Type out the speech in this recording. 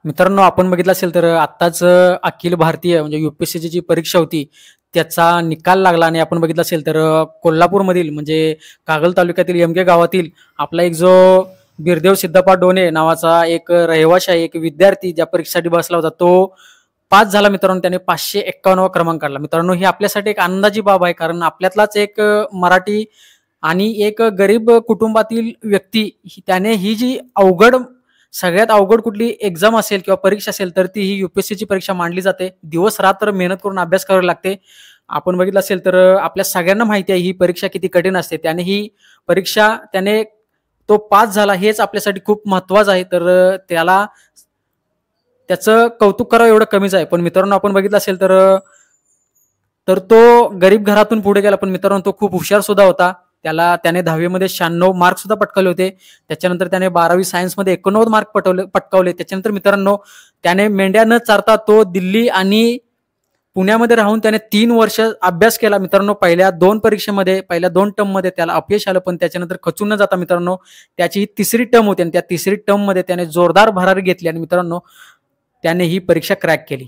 मित्रांनो, आपण बघितलं असेल तर आत्ताच अखिल भारतीय म्हणजे UPSCची जी परीक्षा होती, त्याचा निकाल लागला आणि आपण बघितलं असेल तर कोल्हापूरमधील म्हणजे कागल तालुक्यातील यमगे गावातील आपला एक जो बिरदेव सिद्धप्पा डोने नावाचा एक रहिवासी आहे, एक विद्यार्थी ज्या परीक्षेसाठी बसला होता, तो पास झाला मित्रांनो. त्याने 551वा क्रमांक काढला. मित्रांनो, ही आपल्यासाठी एक आनंदाची बाब आहे, कारण आपल्यातलाच एक मराठी आणि एक गरीब कुटुंबातील व्यक्ती त्याने ही जी सगळ्यात अवघड कुठली एक्झाम असेल किंवा परीक्षा असेल तर ती ही UPSCची परीक्षा मांडली जाते. दिवस रात्र मेहनत करून अभ्यास करावे लागते. आपण बघितलं असेल तर आपल्या सगळ्यांना माहिती आहे ही परीक्षा किती कठीण असते. त्याने तो पास झाला हेच आपल्यासाठी खूप महत्त्वाचं आहे. तर त्याचं कौतुक करावं एवढं कमीच आहे. पण मित्रांनो, आपण बघितलं असेल तर तो गरीब घरातून पुढे गेला, पण मित्रांनो तो खूप हुशार सुद्धा होता. त्याने 10वी मध्ये 96 मार्क सुद्धा पटकावले होते. त्याच्यानंतर त्याने 12वी सायन्समध्ये 89 मार्क पटकावले. त्याच्यानंतर मित्रांनो, त्याने मेंढ्या न चारता तो दिल्ली आणि पुण्यामध्ये राहून त्याने 3 वर्ष अभ्यास केला. मित्रांनो, पहिल्या 2 टर्ममध्ये त्याला अपयश आलं, पण त्याच्यानंतर खचून न जाता मित्रांनो त्याची ही तिसरी टर्म होती आणि त्या तिसरी टर्ममध्ये त्याने जोरदार भरारी घेतली आणि मित्रांनो त्याने ही परीक्षा क्रॅक केली.